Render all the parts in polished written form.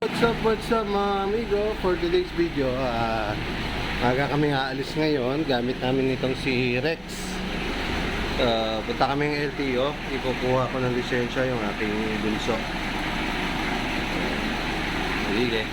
What's up mga amigo? For today's video, aga kami aalis ngayon. Gamit namin itong si Rex. Punta kami ng LTO. Ikukuha ko ng lisensya yung aking bunso. Sige.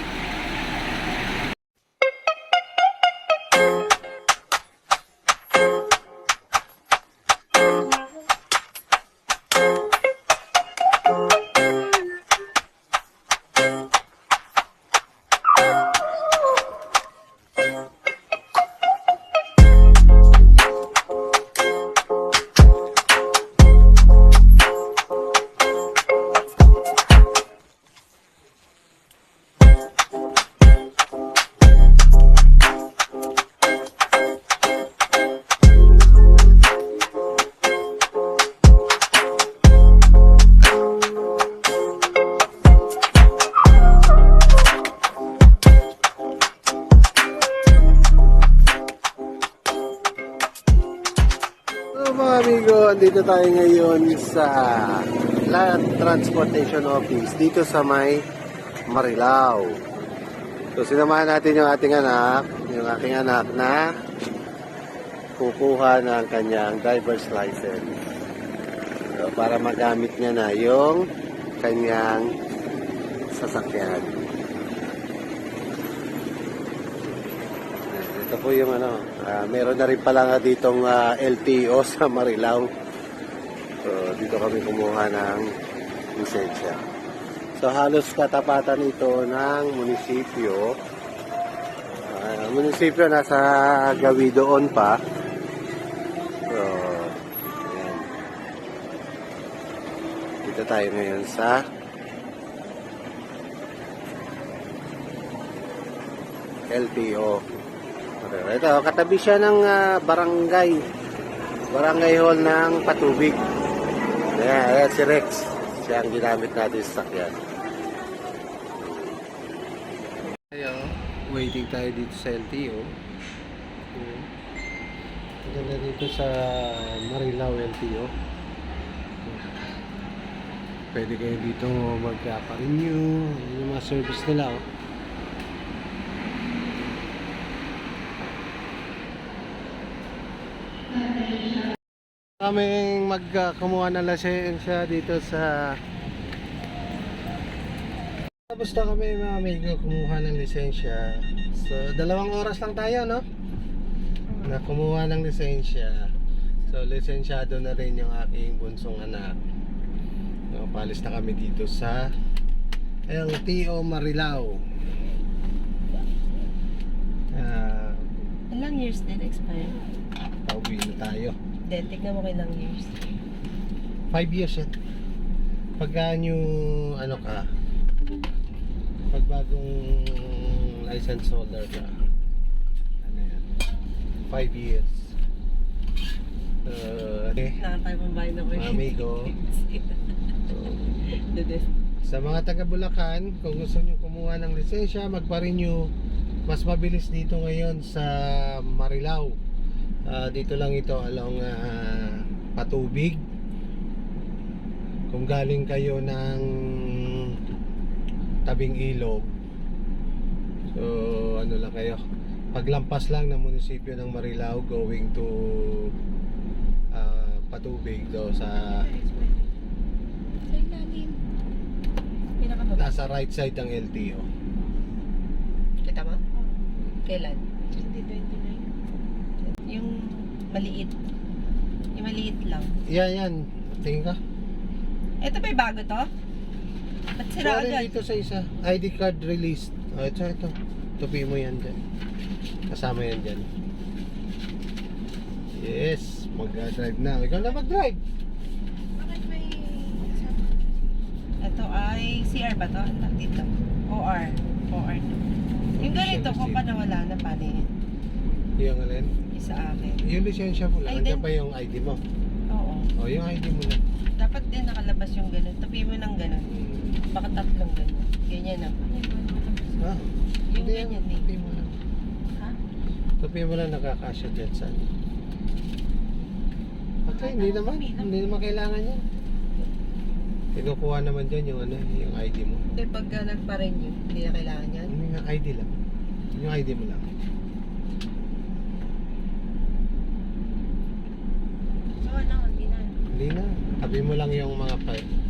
Mga amigo, andito tayo ngayon sa Land Transportation Office dito sa may Marilao. So sinamahan natin yung aking anak na kukuha ng kanyang driver's license. So, para magamit niya na yung kanyang sasakyan. Ito po yung meron na rin pala nga ditong LTO sa Marilao. So, dito kami kumuha ng lisensya. So, halos katapatan ito ng munisipyo. Munisipyo nasa Gawi doon pa. So, ayan. Dito tayo ngayon sa LTO. Ito, katabi siya ng barangay hall ng Patubig. Ayan si Rex. Siya ang ginamit natin sa sakyan. Waiting tayo dito sa LTO. Maganda dito sa Marilao LTO. Pwede kayo dito magpa-renew. Yung mga service nila. Kaming magkumuha ng lisensya dito sa tapos na kami mga amigo kumuha ng lisensya. So 2 oras lang tayo, no? Na kumuha ng lisensya. So lisensyado na rin yung aking bunsong anak. So palis na kami dito sa LTO Marilao. Ilang years din expire? Pauwi na tayo. Then, tignan mo kailang years. 5 years yan. Pagka new pag bagong license holder ka, 5 years. Nakatay pang bahay na ko yun. Amigo. Sa mga taga Bulacan, kung gusto nyo kumuha ng lisensya, magpa-renew, mas mabilis dito ngayon sa Marilao. Dito lang ito along Patubig. Kung galing kayo ng Tabing Ilog, so ano lang kayo, paglampas lang ng munisipyo ng Marilao going to Patubig do sa nasa right side ng LTO. Kita mo? Kailan? 2029. Yung maliit. Yung maliit lang. Yan. Tingin ka. Ito pa yung bago to? Ba't sira agad? Dito sa isa. ID card released. Ito. Tupi mo yan dyan. Kasama yan dyan. Yes. Mag-drive na. Ikaw na mag-drive. Bakit may... Ito ay CR ba to? Ano dito? OR. OR to. Yung ganito ko pa nawala na paano yun? Yung alin? Sa akin. Yung lisensya mo lang. Nandiyan pa yung ID mo. Oo. Yung ID mo lang. Dapat din nakalabas yung ganun. Tupi mo ng ganun. Baka tatlong ganun. Ganyan na. Ha? Yung ganyan eh. Tupi mo lang. Ha? Tupi mo lang nakakasya dyan sa ano. Okay, hindi naman kailangan yan. Kinukuha naman dyan yung ano, yung ID mo. Hindi, pagka nagpa-renew, hindi na kailangan yan. Yung ID lang. Yung ID mo lang. So, ano, hindi na. Hindi na. Tabi mo lang yung mga file.